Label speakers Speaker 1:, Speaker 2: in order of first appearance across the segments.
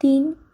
Speaker 1: 3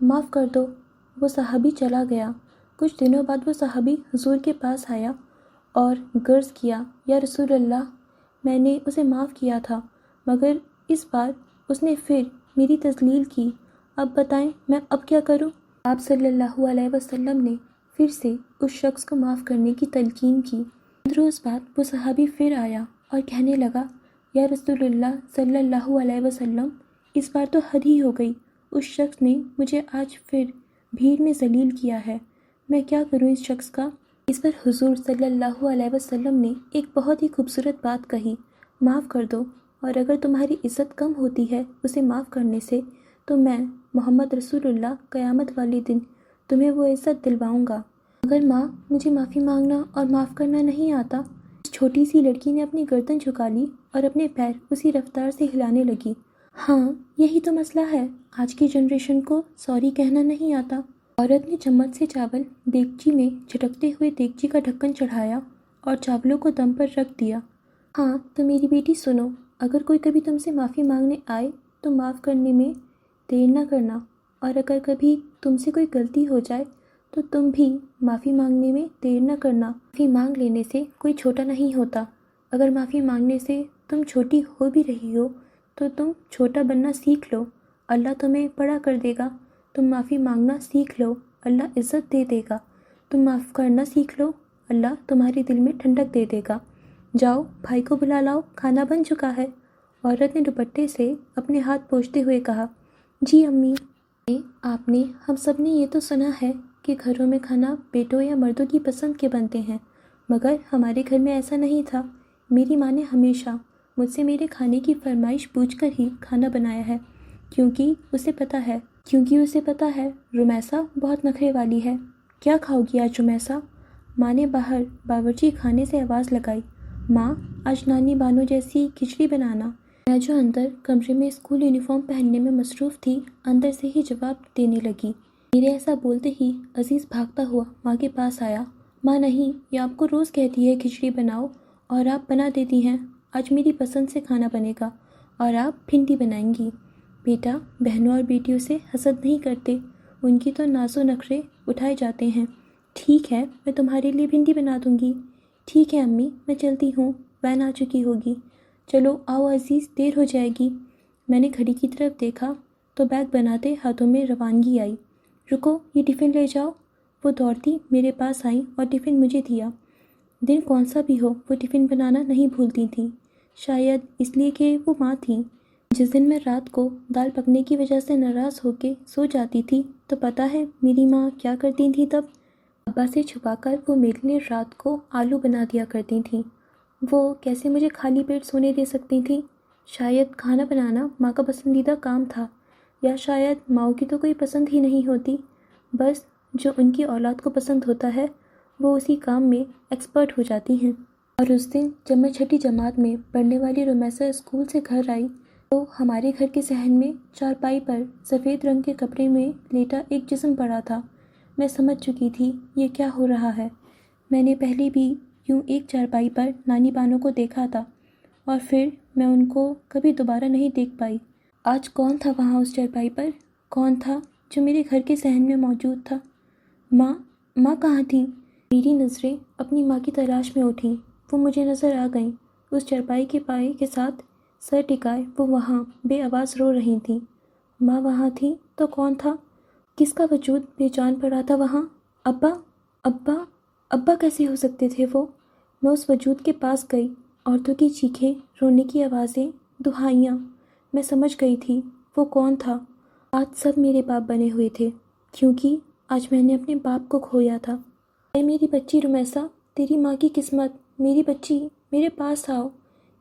Speaker 1: معاف کر دو۔ وہ صحابی چلا گیا۔ کچھ دنوں بعد وہ صحابی حضور کے پاس آیا اور عرض کیا، یا رسول اللہ، میں نے اسے معاف کیا تھا مگر اس بار اس نے پھر میری تذلیل کی، اب بتائیں میں اب کیا کروں؟ آپ صلی اللہ علیہ وسلم نے پھر سے اس شخص کو معاف کرنے کی تلقین کی۔ روز بعد وہ صحابی پھر آیا اور کہنے لگا، یا رسول اللہ صلی اللہ علیہ وسلم، اس بار تو حد ہی ہو گئی، اس شخص نے مجھے آج پھر بھیڑ میں ذلیل کیا ہے، میں کیا کروں اس شخص کا؟ اس پر حضور صلی اللہ علیہ وسلم نے ایک بہت ہی خوبصورت بات کہی، معاف کر دو، اور اگر تمہاری عزت کم ہوتی ہے اسے معاف کرنے سے تو میں محمد رسول اللہ قیامت والے دن تمہیں وہ عزت دلواؤں گا۔ اگر ماں مجھے معافی مانگنا اور معاف کرنا نہیں آتا۔ اس چھوٹی سی لڑکی نے اپنی گردن جھکا لی اور اپنے پیر اسی رفتار سے ہلانے لگی۔ ہاں یہی تو مسئلہ ہے، آج کی جنریشن کو سوری کہنا نہیں آتا۔ عورت نے چمچ سے چاول دیگچی میں جھٹکتے ہوئے دیگچی کا ڈھکن چڑھایا اور چاولوں کو دم پر رکھ دیا۔ ہاں تو میری بیٹی سنو، اگر کوئی کبھی تم سے معافی مانگنے آئے تو معاف کرنے میں دیر نہ کرنا، اور اگر کبھی تم سے کوئی غلطی ہو جائے تو تم بھی معافی مانگنے میں دیر نہ کرنا۔ معافی مانگ لینے سے کوئی چھوٹا نہیں ہوتا، اگر معافی مانگنے سے تم چھوٹی ہو بھی رہی ہو تو تم چھوٹا بننا سیکھ لو، اللہ تمہیں بڑا کر دے گا۔ تم معافی مانگنا سیکھ لو، اللہ عزت دے دے گا۔ تم معاف کرنا سیکھ لو، اللہ تمہارے دل میں ٹھنڈک دے دے گا۔ جاؤ بھائی کو بلا لاؤ، کھانا بن چکا ہے۔ عورت نے دوپٹے سے اپنے ہاتھ پوچھتے ہوئے کہا، جی امی۔ آپ نے، ہم سب نے یہ تو سنا ہے کہ گھروں میں کھانا بیٹوں یا مردوں کی پسند کے بنتے ہیں، مگر ہمارے گھر میں ایسا نہیں تھا۔ میری ماں نے ہمیشہ مجھ سے میرے کھانے کی فرمائش پوچھ کر ہی کھانا بنایا ہے، کیونکہ اسے پتہ ہے رمیسا بہت نخرے والی ہے۔ کیا کھاؤ گی آج رمیسا؟ ماں نے باہر باورچی خانے سے آواز لگائی، ماں آج نانی بانو جیسی کھچڑی بنانا۔ میں جو اندر کمرے میں اسکول یونیفارم پہننے میں مصروف تھی، اندر سے ہی جواب دینے لگی۔ میرے ایسا بولتے ہی عزیز بھاگتا ہوا ماں کے پاس آیا۔ ماں نہیں، یہ آپ کو روز کہتی ہے کھچڑی بناؤ اور آپ بنا دیتی ہیں، آج میری پسند سے کھانا بنے گا اور آپ بھنڈی بنائیں گی۔ بیٹا بہنوں اور بیٹیوں سے حسد نہیں کرتے، ان کی تو ناز و نخرے اٹھائے جاتے ہیں۔ ٹھیک ہے میں تمہارے لیے بھنڈی بنا دوں گی۔ ٹھیک ہے امی، میں چلتی ہوں، وین آ چکی ہوگی۔ چلو آؤ عزیز، دیر ہو جائے گی۔ میں نے گھڑی کی طرف دیکھا تو بیگ بناتے ہاتھوں میں روانگی آئی۔ رکو، یہ ٹفن لے جاؤ۔ وہ دوڑتی میرے پاس آئیں اور ٹفن مجھے دیا۔ دن کون سا بھی ہو وہ ٹفن بنانا نہیں بھولتی تھیں، شاید اس لیے کہ وہ ماں تھیں۔ جس دن میں رات کو دال پکنے کی وجہ سے ناراض ہو کے سو جاتی تھی تو پتہ ہے میری ماں کیا کرتی تھیں تب؟ ابا سے چھپا کر وہ میرے لیے رات کو آلو بنا دیا کرتی تھیں۔ وہ کیسے مجھے خالی پیٹ سونے دے سکتی تھیں؟ شاید کھانا بنانا ماں کا پسندیدہ کام تھا، یا شاید ماؤں کی تو کوئی پسند ہی نہیں ہوتی، بس جو ان کی اولاد کو پسند ہوتا ہے وہ اسی کام میں ایکسپرٹ ہو جاتی ہیں۔ اور اس دن جب میں چھٹی جماعت میں پڑھنے والی رمیسا اسکول سے گھر آئی تو ہمارے گھر کے صحن میں چارپائی پر سفید رنگ کے کپڑے میں لیٹا ایک جسم پڑا تھا۔ میں سمجھ چکی تھی یہ کیا ہو رہا ہے۔ میں نے پہلے بھی یوں ایک چارپائی پر نانی بانوں کو دیکھا تھا اور پھر میں ان کو کبھی دوبارہ نہیں دیکھ پائی۔ آج کون تھا وہاں اس چارپائی پر؟ کون تھا جو میرے گھر کے صحن میں موجود تھا؟ ماں کہاں تھیں؟ میری نظریں اپنی ماں کی تلاش میں اٹھیں، وہ مجھے نظر آ گئیں۔ اس چارپائی کے پائے کے ساتھ سر ٹکائے وہ وہاں بے آواز رو رہی تھیں۔ ماں وہاں تھی تو کون تھا؟ کس کا وجود بے جان پڑا تھا وہاں؟ ابا کیسے ہو سکتے تھے وہ؟ میں اس وجود کے پاس گئی، عورتوں کی چیخیں، رونے کی آوازیں، دہائیاں۔ میں سمجھ گئی تھی وہ کون تھا۔ آج سب میرے باپ بنے ہوئے تھے، کیونکہ آج میں نے اپنے باپ کو کھویا تھا۔ اے میری بچی رمیسا، تیری ماں کی قسمت، میری بچی میرے پاس آؤ۔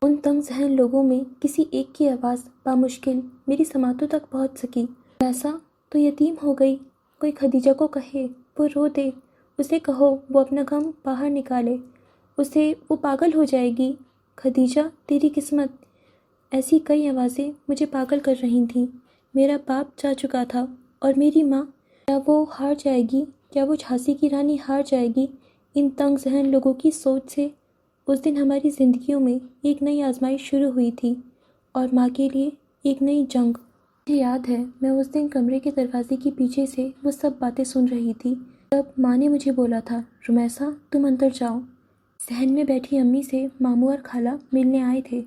Speaker 1: ان تنگ ذہن لوگوں میں کسی ایک کی آواز بامشکل میری سماعتوں تک پہنچ سکی۔ رمیسا تو یتیم ہو گئی، کوئی خدیجہ کو کہے، وہ رو دے، اسے کہو وہ اپنا غم باہر نکالے، وہ پاگل ہو جائے گی۔ خدیجہ تیری قسمت۔ ایسی کئی آوازیں مجھے پاگل کر رہی تھیں۔ میرا باپ جا چکا تھا اور میری ماں، کیا وہ ہار جائے گی؟ کیا وہ جھانسی کی رانی ہار جائے گی ان تنگ ذہن لوگوں کی سوچ سے؟ اس دن ہماری زندگیوں میں ایک نئی آزمائش شروع ہوئی تھی اور ماں کے لیے ایک نئی جنگ۔ مجھے یاد ہے میں اس دن کمرے کے دروازے کے پیچھے سے وہ سب باتیں سن رہی تھی. تب ماں نے مجھے بولا تھا، رمیسا تم اندر جاؤ. صحن میں بیٹھی امی سے ماموں اور خالہ ملنے آئے تھے.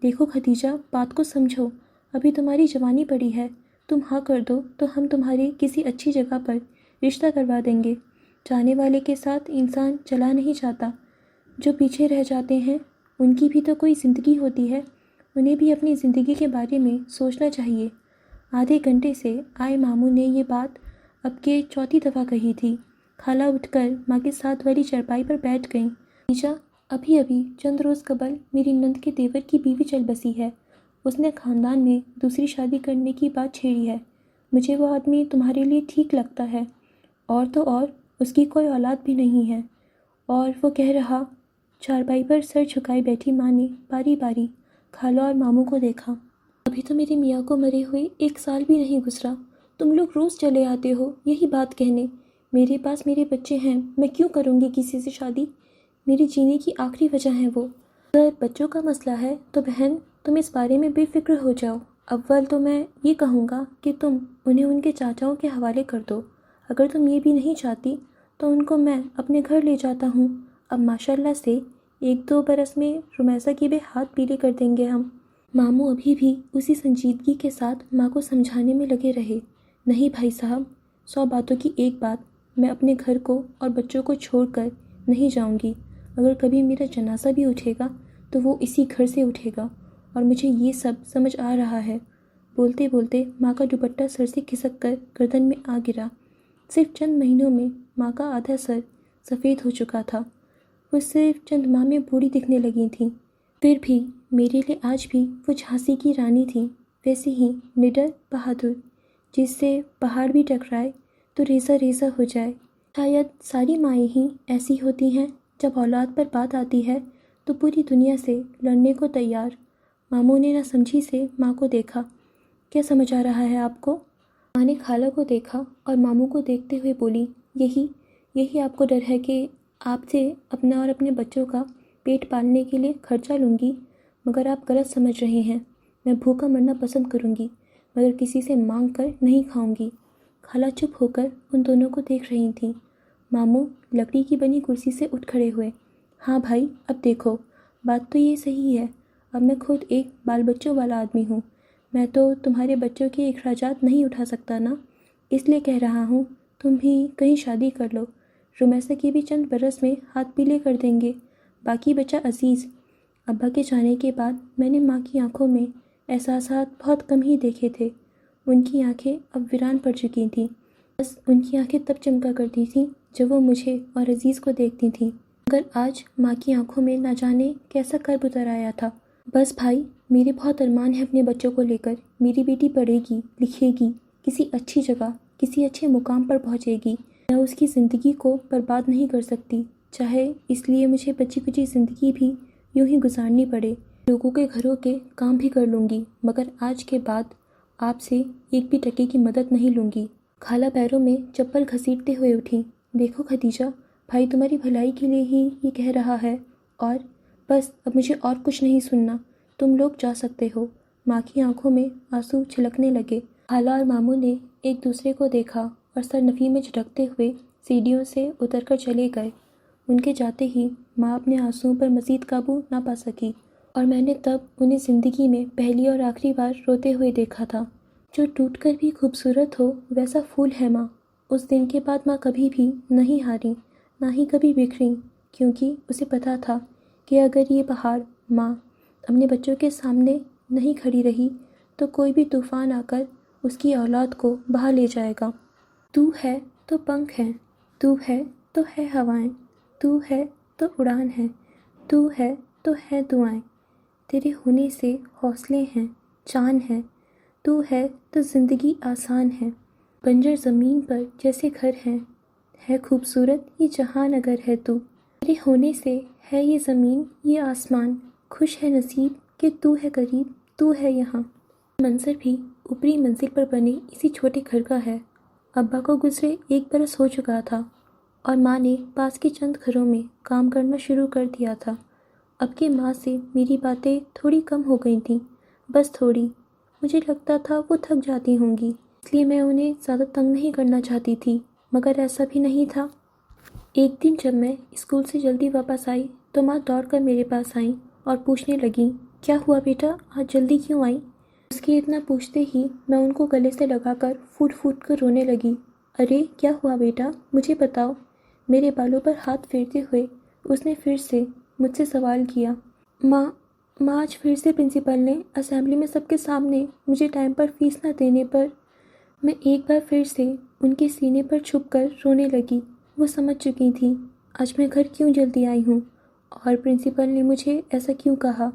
Speaker 1: دیکھو ختیجہ، بات کو سمجھو، ابھی تمہاری جوانی پڑی ہے، تم ہاں کر دو تو ہم تمہاری کسی اچھی جگہ پر رشتہ کروا دیں گے. جانے والے کے ساتھ انسان چلا نہیں جاتا. جو پیچھے رہ جاتے ہیں ان کی بھی تو کوئی زندگی ہوتی ہے، انہیں بھی اپنی زندگی کے بارے میں سوچنا چاہیے. آدھے گھنٹے سے آئے ماموں نے یہ بات اب کے چوتھی دفعہ کہی تھی. خالہ اٹھ کر ماں کے ساتھ والی چارپائی پر بیٹھ گئیں. خدیجہ، ابھی چند روز قبل میری نند کے دیور کی بیوی چل بسی ہے. اس نے خاندان میں دوسری شادی کرنے کی بات چھیڑی ہے. مجھے وہ آدمی تمہارے لیے ٹھیک لگتا ہے، اور تو اور اس کی کوئی اولاد بھی نہیں ہے. اور وہ کہہ رہا. چارپائی پر سر جھکائے بیٹھی ماں نے باری باری خالہ اور ماموں کو دیکھا. ابھی تو میرے میاں کو مرے ہوئے 1 سال بھی نہیں گزرا. تم لوگ روز چلے آتے ہو یہی بات کہنے. میرے پاس میرے بچے ہیں، میں کیوں کروں گی کسی سے شادی؟ میری جینے کی آخری وجہ ہے وہ. اگر بچوں کا مسئلہ ہے تو بہن تم اس بارے میں بے فکر ہو جاؤ. اول تو میں یہ کہوں گا کہ تم انہیں ان کے چاچاؤں کے حوالے کر دو. اگر تم یہ بھی نہیں چاہتی تو ان کو میں اپنے گھر لے جاتا ہوں. اب ماشاءاللہ سے 1-2 برس میں رمیسا کے بھی ہاتھ پیلے کر دیں گے ہم. ماموں ابھی بھی اسی سنجیدگی کے ساتھ ماں کو سمجھانے میں لگے رہے. نہیں بھائی صاحب، 100 باتوں کی ایک بات، میں اپنے گھر کو اور بچوں کو چھوڑ کر نہیں جاؤں گی. اگر کبھی میرا جنازہ بھی اٹھے گا تو وہ اسی گھر سے اٹھے گا، اور مجھے یہ سب سمجھ آ رہا ہے. بولتے بولتے ماں کا دوپٹہ سر سے کھسک کر گردن میں آ گرا. صرف چند مہینوں میں ماں کا آدھا سر سفید ہو چکا تھا. وہ صرف چند ماہ میں بوڑھی دکھنے لگی تھیں. پھر بھی میرے لیے آج بھی وہ جھانسی کی رانی تھی، ویسے ہی نڈر بہادر، جس سے پہاڑ بھی ٹکرائے تو ریزہ ریزہ ہو جائے. شاید ساری مائیں ہی ایسی ہوتی ہیں، جب اولاد پر بات آتی ہے تو پوری دنیا سے لڑنے کو تیار. ماموں نے نہ سمجھی سے ماں کو دیکھا. کیا سمجھ آ رہا ہے آپ کو؟ ماں نے خالہ کو دیکھا اور ماموں کو دیکھتے ہوئے بولی، یہی آپ کو ڈر ہے کہ آپ سے اپنا اور اپنے بچوں کا پیٹ پالنے کے لیے خرچہ لوں گی. مگر آپ غلط سمجھ رہے ہیں. میں بھوکا مرنا پسند کروں گی، مگر کسی سے مانگ کر نہیں کھاؤں گی. خالہ چپ ہو کر ان دونوں کو دیکھ رہی تھیں. ماموں لکڑی کی بنی کرسی سے اٹھ کھڑے ہوئے. ہاں بھائی، اب دیکھو، بات تو یہ صحیح ہے. اب میں خود ایک بال بچوں والا آدمی ہوں. میں تو تمہارے بچوں کے اخراجات نہیں اٹھا سکتا نا، اس لیے کہہ رہا ہوں تم بھی کہیں شادی کر لو. رمیسا کے بھی چند برس میں ہاتھ پیلے کر دیں گے، باقی بچہ عزیز. ابا کے جانے کے بعد میں نے ماں کی آنکھوں میں احساسات بہت کم ہی دیکھے تھے. ان کی آنکھیں اب ویران پڑ چکی تھیں. بس ان کی آنکھیں تب چمکا کرتی تھیں جب وہ مجھے اور عزیز کو دیکھتی تھیں. مگر آج ماں کی آنکھوں میں نہ جانے کیسا کرب اتر آیا تھا. بس بھائی، میرے بہت ارمان ہیں اپنے بچوں کو لے کر. میری بیٹی پڑھے گی، لکھے گی، کسی اچھی جگہ، کسی اچھے مقام پر پہنچے گی. میں اس کی زندگی کو برباد نہیں کر سکتی، چاہے اس لیے مجھے بچی کچی زندگی بھی یوں ہی گزارنی پڑے. لوگوں کے گھروں کے کام بھی کر لوں گی، مگر آج کے بعد آپ سے ایک بھی ٹکے کی مدد نہیں لوں گی. خالہ پیروں میں چپل گھسیٹتے ہوئے اٹھی. دیکھو ختیجہ، بھائی تمہاری بھلائی کے لیے ہی یہ کہہ رہا ہے. اور بس اب مجھے اور کچھ نہیں سننا. تم لوگ جا سکتے ہو. ماں کی آنکھوں میں آنسو چھلکنے لگے. خالہ اور ماموں نے ایک دوسرے کو دیکھا اور سر نفی میں جھٹکتے ہوئے سیڑھیوں سے اتر کر چلے گئے. ان کے جاتے ہی ماں اپنے آنسوؤں پر مزید قابو نہ پا سکی، اور میں نے تب انہیں زندگی میں پہلی اور آخری بار روتے ہوئے دیکھا تھا. جو ٹوٹ کر بھی خوبصورت ہو ویسا پھول ہے ماں. اس دن کے بعد ماں کبھی بھی نہیں ہاری، نہ ہی کبھی بکھری، کیونکہ اسے پتہ تھا کہ اگر یہ پہاڑ ماں اپنے بچوں کے سامنے نہیں کھڑی رہی تو کوئی بھی طوفان آ کر اس کی اولاد کو بہا لے جائے گا. تو ہے تو پنکھ ہے، تو ہے تو ہے ہوائیں، تو ہے تو اڑان ہے، تو ہے تو ہے دعائیں. تیرے ہونے سے حوصلے ہیں، جان ہے. تو ہے تو زندگی آسان ہے. بنجر زمین پر جیسے گھر ہے خوبصورت یہ جہان اگر ہے تو. تیرے ہونے سے ہے یہ زمین یہ آسمان، خوش ہے نصیب کہ تو ہے قریب، تو ہے یہاں. منظر بھی اوپری منزل پر بنے اسی چھوٹے گھر کا ہے. ابا کو گزرے 1 برس ہو چکا تھا اور ماں نے پاس کے چند گھروں میں کام کرنا شروع کر دیا تھا. اب کی ماں سے میری باتیں تھوڑی کم ہو گئی تھیں، بس تھوڑی. مجھے لگتا تھا وہ تھک جاتی ہوں گی، اس لیے میں انہیں زیادہ تنگ نہیں کرنا چاہتی تھی، مگر ایسا بھی نہیں تھا۔ ایک دن جب میں اسکول سے جلدی واپس آئی تو ماں دوڑ کر میرے پاس آئیں اور پوچھنے لگیں، کیا ہوا بیٹا، آج جلدی کیوں آئی؟ اس کے اتنا پوچھتے ہی میں ان کو گلے سے لگا کر پھوٹ پھوٹ کر رونے لگی۔ ارے کیا ہوا بیٹا، مجھے بتاؤ۔ میرے بالوں پر ہاتھ پھیرتے ہوئے اس نے پھر سے مجھ سے سوال کیا۔ ماں آج پھر سے پرنسپل نے اسمبلی میں سب کے سامنے مجھے ٹائم پر فیس نہ دینے پر۔ میں ایک بار پھر سے ان کے سینے پر چھپ کر رونے لگی۔ وہ سمجھ چکی تھیں آج میں گھر کیوں جلدی آئی ہوں اور پرنسپل نے مجھے ایسا کیوں کہا۔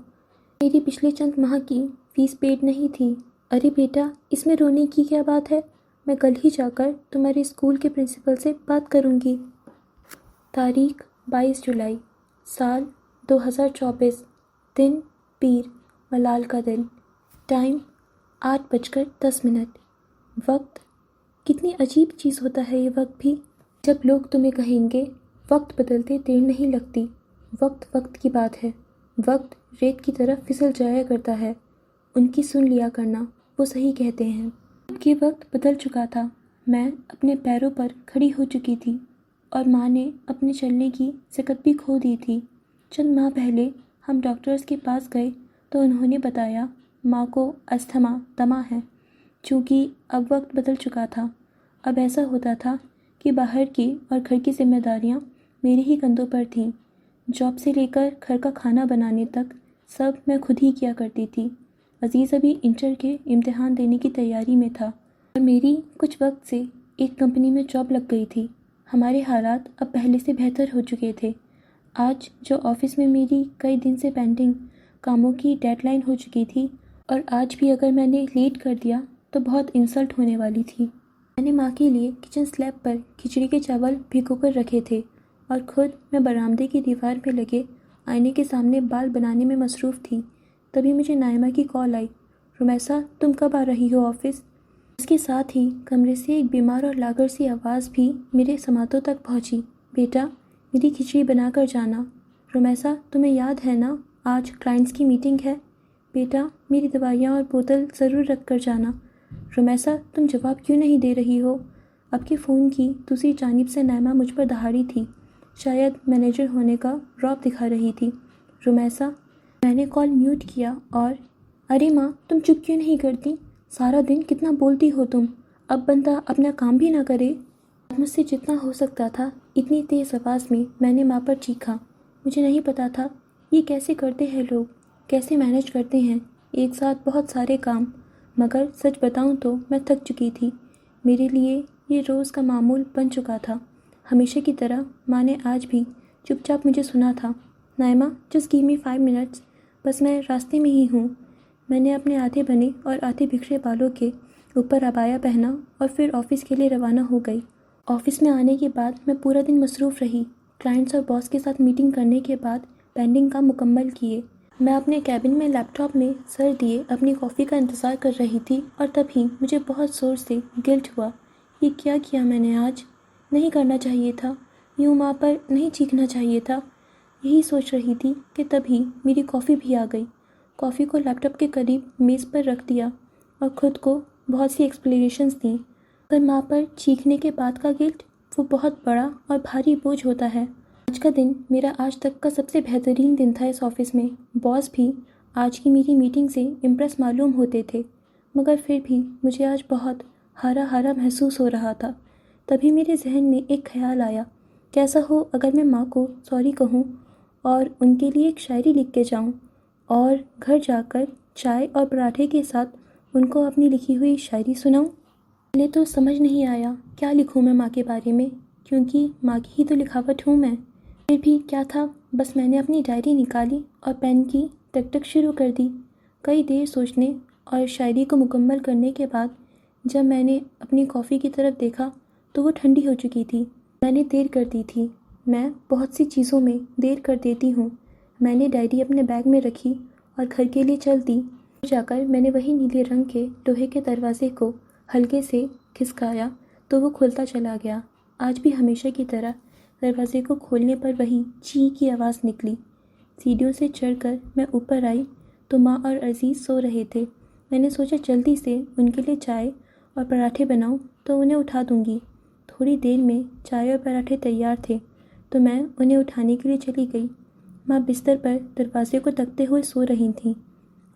Speaker 1: میری پچھلے چند ماہ کی فیس پیڈ نہیں تھی۔ ارے بیٹا، اس میں رونے کی کیا بات ہے؟ میں کل ہی جا کر تمہارے اسکول کے پرنسپل سے بات کروں گی۔ تاریخ 22 جولائی، سال 2024، دن پیر، ملال کا دن، ٹائم 8:10۔ وقت، کتنی عجیب چیز ہوتا ہے یہ وقت بھی۔ جب لوگ تمہیں کہیں گے وقت بدلتے دیر نہیں لگتی، وقت وقت کی بات ہے، وقت ریت کی طرف پھسل جایا کرتا ہے، ان کی سن لیا کرنا، وہ صحیح کہتے ہیں۔ کہ وقت بدل چکا تھا، میں اپنے پیروں پر کھڑی ہو چکی تھی اور ماں نے اپنے چلنے کی سکت بھی کھو دی تھی۔ چند ماہ پہلے ہم ڈاکٹرز کے پاس گئے تو انہوں نے بتایا ماں کو استھما دمہ ہے۔ چونکہ اب وقت بدل چکا تھا، اب ایسا ہوتا تھا کہ باہر کی اور گھر کی ذمہ داریاں میرے ہی کندھوں پر تھیں۔ جاب سے لے کر گھر کا کھانا بنانے تک سب میں خود ہی کیا کرتی تھی۔ عزیز ابھی انٹر کے امتحان دینے کی تیاری میں تھا اور میری کچھ وقت سے ایک کمپنی میں جاب لگ گئی تھی۔ ہمارے حالات اب پہلے سے بہتر ہو چکے تھے۔ آج جو آفس میں میری کئی دن سے پینڈنگ کاموں کی ڈیڈ لائن ہو چکی تھی اور آج بھی اگر میں نے لیٹ کر دیا تو بہت انسلٹ ہونے والی تھی۔ میں نے ماں کے لیے کچن سلیب پر کھچڑی کے چاول بھگو کر رکھے تھے اور خود میں برآمدے کی دیوار پہ لگے آئینے کے سامنے بال بنانے میں مصروف تھی۔ تبھی مجھے نائمہ کی کال آئی، رمیسا تم کب آ رہی ہو آفس؟ اس کے ساتھ ہی کمرے سے ایک بیمار اور لاغر سی آواز بھی میرے سماعتوں تک پہنچی، بیٹا میری کھچڑی بنا کر جانا۔ رمیسا تمہیں یاد ہے نا آج کلائنٹس کی میٹنگ ہے، بیٹا میری دوائیاں اور بوتل ضرور رکھ کر جانا۔ رمیسا تم جواب کیوں نہیں دے رہی ہو؟ اب کے فون کی دوسری جانب سے نائمہ مجھ پر دہاڑی تھی، شاید مینیجر ہونے کا رعب دکھا رہی تھی۔ رمیسا، میں نے کال میوٹ کیا اور ارے ماں تم چپ کیوں نہیں کرتی؟ سارا دن کتنا بولتی ہو تم، اب بندہ اپنا کام بھی نہ کرے۔ مجھ سے جتنا ہو سکتا تھا اتنی تیز آواز میں نے ماں پر چیخا۔ مجھے نہیں پتا تھا یہ کیسے کرتے ہیں لوگ، کیسے مینیج کرتے ہیں ایک ساتھ بہت سارے کام، مگر سچ بتاؤں تو میں تھک چکی تھی۔ میرے لیے یہ روز کا معمول بن چکا تھا۔ ہمیشہ کی طرح ماں نے آج بھی چپ چاپ مجھے سنا تھا۔ نائمہ جسٹ گیو می 5 منٹس، بس میں راستے میں ہی ہوں۔ میں نے اپنے آدھے بنے اور آدھے بکھرے بالوں کے اوپر عبایا پہنا اور پھر آفس کے لیے روانہ ہو گئی۔ آفس میں آنے کے بعد میں پورا دن مصروف رہی، کلائنٹس اور باس کے ساتھ میٹنگ کرنے کے بعد پینڈنگ کام مکمل کیے۔ میں اپنے کیبن میں لیپ ٹاپ میں سر دیے اپنی کافی کا انتظار کر رہی تھی اور تبھی مجھے بہت زور سے گلٹ ہوا۔ یہ کیا کیا میں نے آج؟ نہیں کرنا چاہیے تھا، یوں ماں پر نہیں چیخنا چاہیے تھا۔ یہی سوچ رہی تھی کہ تبھی میری کافی بھی آ گئی۔ کافی کو لیپ ٹاپ کے قریب میز پر رکھ دیا اور خود کو بہت سی ایکسپلینیشنز دیں۔ پر ماں پر چیخنے کے بعد کا گلٹ وہ بہت بڑا اور بھاری بوجھ ہوتا ہے۔ آج کا دن میرا آج تک کا سب سے بہترین دن تھا اس آفس میں۔ باس بھی آج کی میری میٹنگ سے امپریس معلوم ہوتے تھے، مگر پھر بھی مجھے آج بہت ہارا ہارا محسوس ہو رہا تھا۔ تبھی میرے ذہن میں ایک خیال آیا، کیسا ہو اگر میں ماں کو سوری کہوں اور ان کے لیے ایک شاعری لکھ کے جاؤں اور گھر جا کر چائے اور پراٹھے کے ساتھ ان کو اپنی لکھی ہوئی شاعری سناؤں۔ پہلے تو سمجھ نہیں آیا کیا لکھوں میں ماں کے بارے میں، کیونکہ ماں کی ہی تو لکھاوٹ ہوں میں۔ پھر بھی کیا تھا، بس میں نے اپنی ڈائری نکالی اور پین کی ٹک ٹک شروع کر دی۔ کئی دیر سوچنے اور شاعری کو مکمل کرنے کے بعد جب میں نے اپنی کافی کی طرف دیکھا تو وہ ٹھنڈی ہو چکی تھی۔ میں نے دیر کر دی تھی، میں بہت سی چیزوں میں دیر کر دیتی ہوں۔ میں نے ڈائری اپنے بیگ میں رکھی اور گھر کے لیے چل دی۔ جا کر میں نے وہی نیلے رنگ کے لوہے کے دروازے کو ہلکے سے کھسکایا تو وہ کھلتا چلا گیا۔ آج بھی ہمیشہ کی طرح دروازے کو کھولنے پر وہی چی کی آواز نکلی۔ سیڑھیوں سے چڑھ کر میں اوپر آئی تو ماں اور عزیز سو رہے تھے۔ میں نے سوچا جلدی سے ان کے لیے چائے اور پراٹھے بناؤں تو انہیں اٹھا دوں گی۔ تھوڑی دیر میں چائے اور پراٹھے تیار تھے تو میں انہیں اٹھانے کے لیے چلی گئی۔ ماں بستر پر دروازے کو تکتے ہوئے سو رہی تھیں۔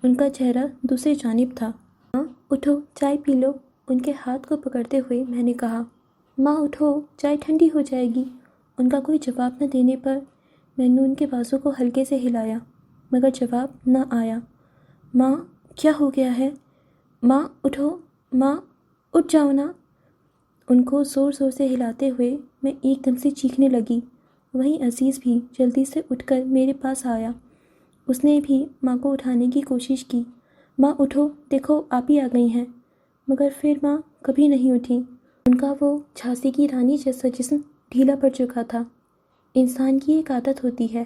Speaker 1: ان کا چہرہ دوسری جانب تھا۔ ماں اٹھو، چائے پی لو۔ ان کے ہاتھ کو پکڑتے ہوئے میں نے کہا، ماں اٹھو، چائے ٹھنڈی ہو جائے گی۔ ان کا کوئی جواب نہ دینے پر میں نے ان کے بازو کو ہلکے سے ہلایا مگر جواب نہ آیا۔ ماں کیا ہو گیا ہے؟ ماں اٹھو، ماں اٹھ جاؤ نا۔ ان کو زور زور سے ہلاتے ہوئے میں ایک دم سے چیخنے لگی۔ وہیں عزیز بھی جلدی سے اٹھ کر میرے پاس آیا۔ اس نے بھی ماں کو اٹھانے کی کوشش کی۔ ماں اٹھو، دیکھو آپ ہی آ گئی ہیں۔ مگر پھر ماں کبھی نہیں اٹھی۔ ان کا وہ جھانسی کی رانی جیسا جسم ڈھیلا پڑ چکا تھا۔ انسان کی ایک عادت ہوتی ہے،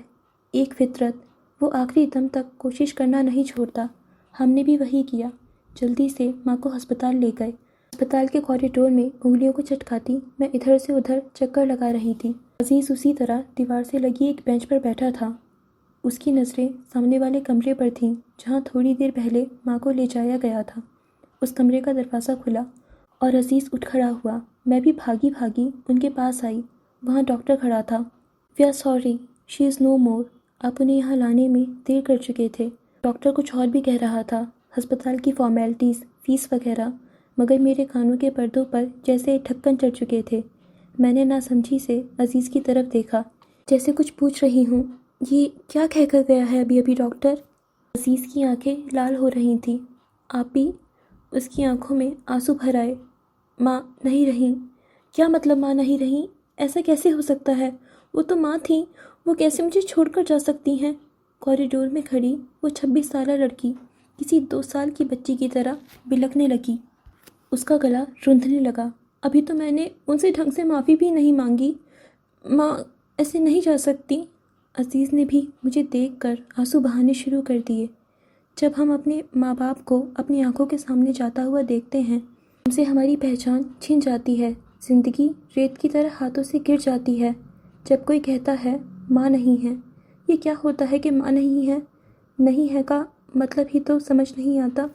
Speaker 1: ایک فطرت، وہ آخری دم تک کوشش کرنا نہیں چھوڑتا۔ ہم نے بھی وہی کیا۔ جلدی سے ماں کو ہسپتال لے گئے۔ ہسپتال کے کوریڈور میں انگلیوں کو چٹکاتی میں ادھر سے ادھر چکر لگا رہی تھی۔ عزیز اسی طرح دیوار سے لگی ایک بینچ پر بیٹھا تھا۔ اس کی نظریں سامنے والے کمرے پر تھیں جہاں تھوڑی دیر پہلے ماں کو لے جایا گیا تھا۔ اس کمرے کا دروازہ کھلا اور عزیز اٹھ کھڑا ہوا۔ میں بھی بھاگی بھاگی ان کے پاس آئی۔ وہاں ڈاکٹر کھڑا تھا۔ وی آر سوری، شی از نو مور۔ آپ انہیں یہاں لانے میں دیر کر چکے تھے۔ ڈاکٹر کچھ اور بھی کہہ رہا تھا، ہسپتال کی فارمیلٹیز، فیس وغیرہ، مگر میرے کانوں کے پردوں پر جیسے ڈھکن چڑھ چکے تھے۔ میں نے ناسمجھی سے عزیز کی طرف دیکھا، جیسے کچھ پوچھ رہی ہوں۔ یہ کیا کہہ کر گیا ہے ابھی ڈاکٹر؟ عزیز کی آنکھیں لال ہو رہی تھیں۔ آپ بھی؟ اس کی آنکھوں میں آنسو بھر آئے۔ ماں نہیں رہیں۔ کیا مطلب ماں نہیں رہیں؟ ایسا کیسے ہو سکتا ہے؟ وہ تو ماں تھیں، وہ کیسے مجھے چھوڑ کر جا سکتی ہیں؟ کوریڈور میں کھڑی وہ 26 سالہ لڑکی کسی 2 سال کی بچی کی طرح بلکنے لگی۔ اس کا گلا روندھنے لگا۔ ابھی تو میں نے ان سے ڈھنگ سے معافی بھی نہیں مانگی۔ ماں ایسے نہیں جا سکتی۔ عزیز نے بھی مجھے دیکھ کر آنسو بہانے شروع کر دیے۔ جب ہم اپنے ماں باپ کو اپنی آنکھوں کے سامنے جاتا ہوا دیکھتے ہیں، ہم سے ہماری پہچان چھن جاتی ہے، زندگی ریت کی طرح ہاتھوں سے گر جاتی ہے۔ جب کوئی کہتا ہے ماں نہیں ہے، یہ کیا ہوتا ہے کہ ماں نہیں ہے؟ نہیں ہے کا مطلب ہی تو سمجھ نہیں آتا۔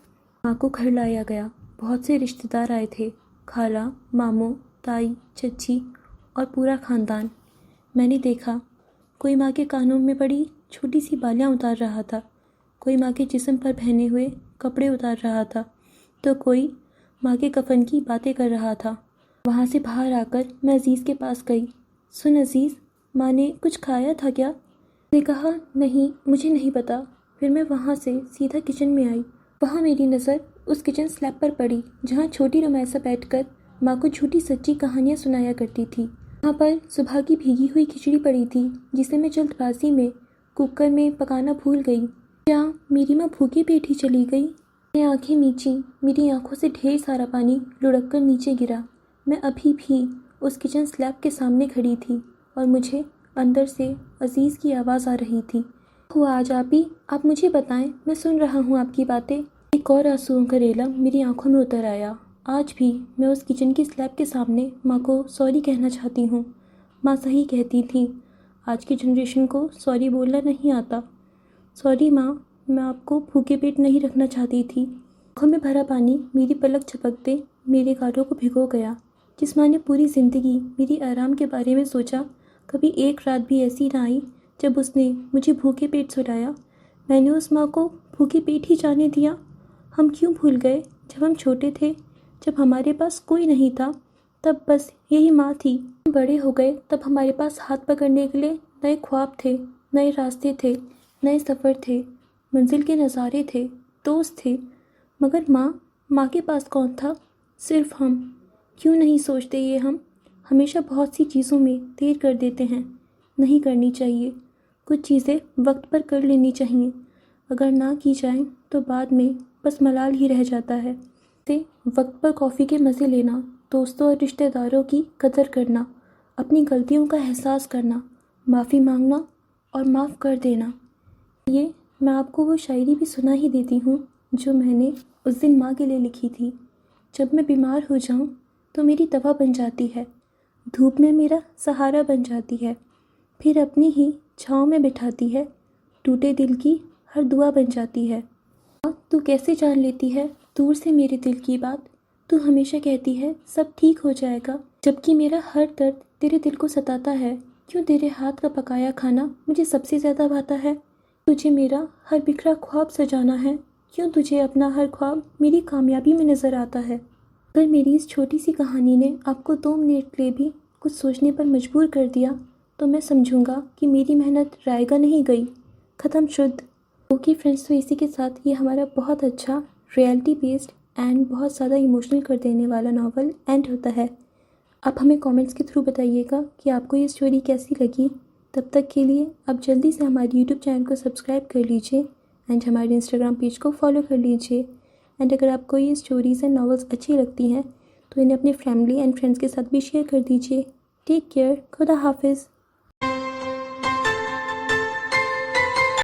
Speaker 1: ماں کو گھر لایا گیا۔ بہت سے رشتہ دار آئے تھے، خالہ، ماموں، تائی، چچی اور پورا خاندان۔ میں نے دیکھا کوئی ماں کے کانوں میں پڑی چھوٹی سی بالیاں اتار رہا تھا، کوئی ماں کے جسم پر پہنے ہوئے کپڑے اتار رہا تھا، تو کوئی ماں کے کفن کی باتیں کر رہا تھا۔ وہاں سے باہر آ کر میں عزیز کے پاس گئی۔ سن عزیز، ماں نے کچھ کھایا تھا کیا؟ اس نے کہا نہیں، مجھے نہیں پتا۔ پھر میں وہاں سے سیدھا کچن میں آئی۔ وہاں میری نظر اس کچن سلیب پر پڑی جہاں چھوٹی رمیسا بیٹھ کر ماں کو جھوٹی سچی کہانیاں سنایا کرتی تھی۔ وہاں پر صبح کی بھیگی ہوئی کھچڑی پڑی تھی جسے میں جلد بازی میں کوکر میں پکانا بھول گئی۔ کیا میری ماں بھوکے پیٹ ہی چلی گئی؟ میں نے آنکھیں میچیں، میری آنکھوں سے ڈھیر سارا پانی لڑک کر نیچے گرا۔ میں ابھی بھی اس کچن سلیب کے سامنے کھڑی تھی اور مجھے اندر سے عزیز کی آواز آ رہی تھی، ہوا آج آپ مجھے بتائیں، میں سن رہا ہوں آپ کی باتیں۔ ایک اور آنسوؤں کا ریلا میری آنکھوں میں اتر آیا۔ آج بھی میں اس کچن کی سلیب کے سامنے ماں کو سوری کہنا چاہتی ہوں۔ ماں صحیح کہتی تھی، آج کی جنریشن کو سوری بولنا نہیں آتا۔ سوری ماں، میں آپ کو بھوکے پیٹ نہیں رکھنا چاہتی تھی۔ آنکھوں میں بھرا پانی میری پلک جھپکتے میرے گالوں کو بھگو گیا۔ جس ماں نے پوری زندگی میری آرام کے بارے میں سوچا، کبھی ایک رات بھی ایسی نہ آئی جب اس نے مجھے بھوکے پیٹ سلایا۔ میں نے اس ماں کو بھوکے پیٹ ہی جانے دیا۔ ہم کیوں بھول گئے جب ہم چھوٹے تھے، جب ہمارے پاس کوئی نہیں تھا، تب بس یہی ماں تھی۔ ہم بڑے ہو گئے تب ہمارے پاس ہاتھ پکڑنے کے لیے نئے خواب تھے، نئے راستے تھے، نئے سفر تھے، منزل کے نظارے تھے، دوست تھے، مگر ماں کے پاس کون تھا؟ صرف ہم۔ کیوں نہیں سوچتے یہ ہم ہمیشہ بہت سی چیزوں میں دیر کر دیتے ہیں؟ نہیں کرنی چاہیے، کچھ چیزیں وقت پر کر لینی چاہیے، اگر نہ کی جائیں تو بعد میں بس ملال ہی رہ جاتا ہے۔ وقت پر کافی کے مزے لینا، دوستوں اور رشتہ داروں کی قدر کرنا، اپنی غلطیوں کا احساس کرنا، معافی مانگنا اور معاف کر دینا۔ یہ میں آپ کو وہ شاعری بھی سنا ہی دیتی ہوں جو میں نے اس دن ماں کے لیے لکھی تھی۔ جب میں بیمار ہو جاؤں تو میری دوا بن جاتی ہے، دھوپ میں میرا سہارا بن جاتی ہے، پھر اپنی ہی چھاؤں میں بٹھاتی ہے، ٹوٹے دل کی ہر دعا بن جاتی ہے۔ تو کیسے جان لیتی ہے دور سے میرے دل کی بات تو ہمیشہ کہتی ہے سب ٹھیک ہو جائے گا، جبکہ میرا ہر درد تیرے دل کو ستاتا ہے۔ کیوں تیرے ہاتھ کا پکایا کھانا مجھے سب سے زیادہ بھاتا ہے؟ تجھے میرا ہر بکھرا خواب سجانا ہے، کیوں تجھے اپنا ہر خواب میری کامیابی میں نظر آتا ہے؟ اگر میری اس چھوٹی سی کہانی نے آپ کو 2 منٹ کے لیے بھی کچھ سوچنے پر مجبور کر دیا تو میں سمجھوں گا کہ میری محنت رائے گا نہیں گئی، ختم شد۔ اوکے فرینڈس، تو اسی کے ساتھ یہ ہمارا بہت اچھا ریئلٹی بیسڈ اینڈ بہت زیادہ ایموشنل کر دینے والا ناول اینڈ ہوتا ہے۔ آپ ہمیں کامنٹس کے تھرو بتائیے گا کہ آپ کو یہ اسٹوری کیسی لگی۔ تب تک کے لیے آپ جلدی سے ہماری یوٹیوب چینل کو سبسکرائب کر لیجئے اینڈ ہمارے انسٹاگرام پیج کو فالو کر لیجئے۔ اینڈ اگر آپ کو یہ اسٹوریز اینڈ ناولس اچھی لگتی ہیں تو انہیں اپنے فیملی اینڈ فرینڈس کے ساتھ بھی شیئر کر دیجئے۔ ٹیک کیئر، خدا حافظ۔